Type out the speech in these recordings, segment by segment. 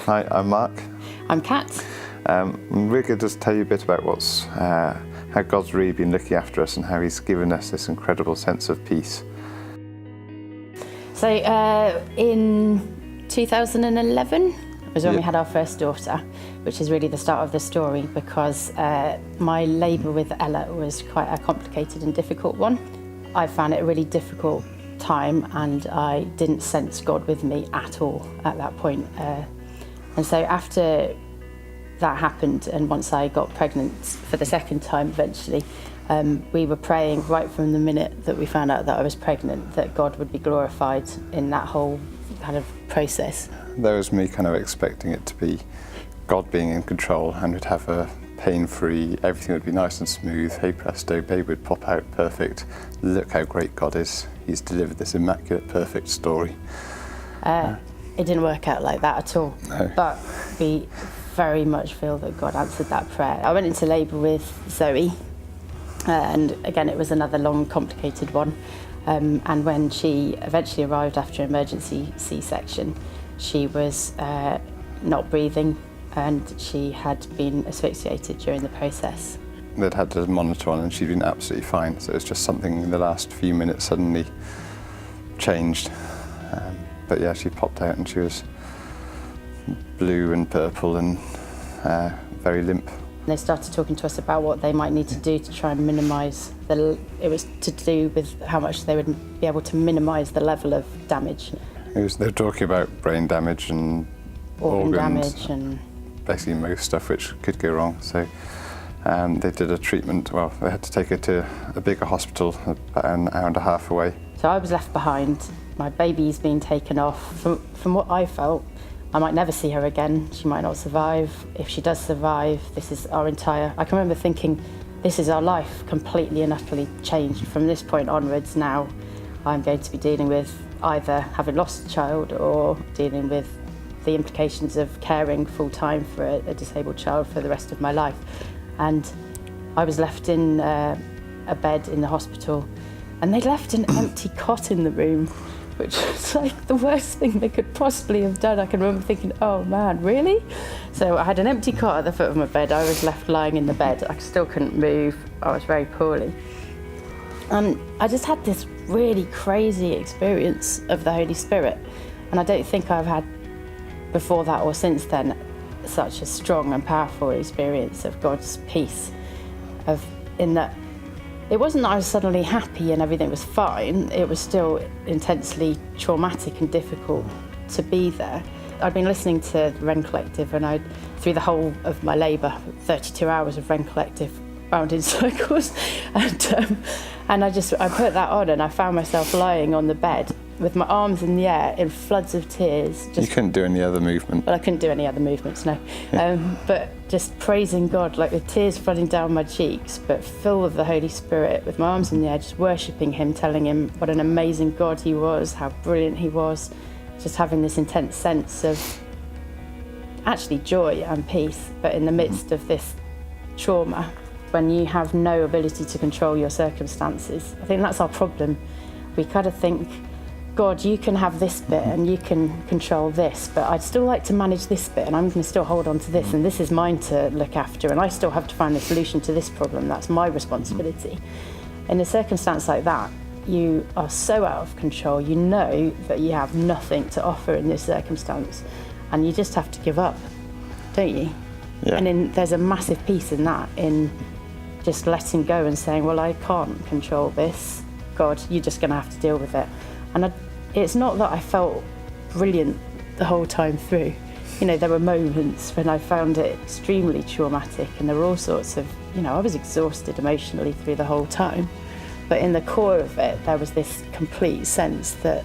Hi, I'm Mark. I'm Kat. We're going to just tell you a bit about how God's really been looking after us and how He's given us this incredible sense of peace. So in 2011 was when we had our first daughter, which is really the start of the story, because my labour with Ella was quite a complicated and difficult one. I found it a really difficult time and I didn't sense God with me at all at that point. And so after that happened, and once I got pregnant for the second time eventually, we were praying right from the minute that we found out that I was pregnant that God would be glorified in that whole kind of process. There was me kind of expecting it to be God being in control and would have a pain-free, everything would be nice and smooth, hey presto, baby would pop out perfect, look how great God is, He's delivered this immaculate, perfect story. It didn't work out like that at all, No. But we very much feel that God answered that prayer. I went into labour with Zoe, and again it was another long, complicated one. And when she eventually arrived after emergency C-section, she was not breathing and she had been asphyxiated during the process. They'd had a monitor on and she'd been absolutely fine, so it was just something in the last few minutes suddenly changed. But yeah, she popped out and she was blue and purple and very limp. They started talking to us about what they might need to do to try and minimise it was to do with how much they would be able to minimise the level of damage. They were talking about brain damage and Organ organs, damage and basically most stuff which could go wrong. So they did a treatment, well, they had to take her to a bigger hospital about an hour and a half away. So I was left behind. My baby's been taken off. From what I felt, I might never see her again. She might not survive. If she does survive, this is our entire... I can remember thinking, this is our life completely and utterly changed. From this point onwards now, I'm going to be dealing with either having lost a child or dealing with the implications of caring full-time for a disabled child for the rest of my life. And I was left in a bed in the hospital, and they'd left an empty cot in the room, which was like the worst thing they could possibly have done. I can remember thinking, oh man, really? So I had an empty cot at the foot of my bed. I was left lying in the bed. I still couldn't move. I was very poorly. And I just had this really crazy experience of the Holy Spirit. And I don't think I've had before that or since then such a strong and powerful experience of God's peace. In that it wasn't that I was suddenly happy and everything was fine, it was still intensely traumatic and difficult to be there. I'd been listening to Wren Collective and through the whole of my labour, 32 hours of Wren Collective round in circles, and I put that on and I found myself lying on the bed with my arms in the air in floods of tears. You couldn't do any other movement? Well, I couldn't do any other movements, no. But just praising God, like with tears flooding down my cheeks, but filled with the Holy Spirit, with my arms in the air, just worshipping Him, telling Him what an amazing God He was, how brilliant He was, just having this intense sense of actually joy and peace, but in the midst of this trauma, when you have no ability to control your circumstances. I think that's our problem. We kind of think, God, you can have this bit and you can control this, but I'd still like to manage this bit and I'm going to still hold on to this and this is mine to look after and I still have to find the solution to this problem. That's my responsibility. In a circumstance like that, you are so out of control. You know that you have nothing to offer in this circumstance and you just have to give up, don't you? Yeah. And there's a massive piece in that, in just letting go and saying, well, I can't control this. God, you're just going to have to deal with it. And it's not that I felt brilliant the whole time through. You know, there were moments when I found it extremely traumatic and there were all sorts of, I was exhausted emotionally through the whole time. But in the core of it, there was this complete sense that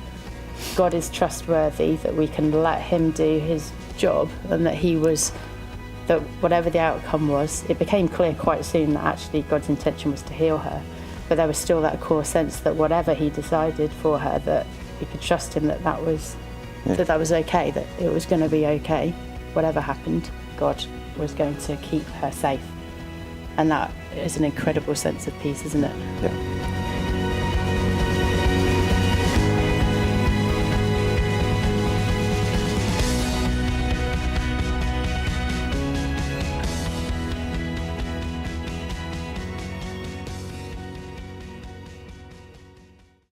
God is trustworthy, that we can let Him do His job and that whatever the outcome was, it became clear quite soon that actually God's intention was to heal her. But there was still that core sense that whatever He decided for her, that we could trust Him that was okay, that it was going to be okay. Whatever happened, God was going to keep her safe. And that is an incredible sense of peace, isn't it? Yeah.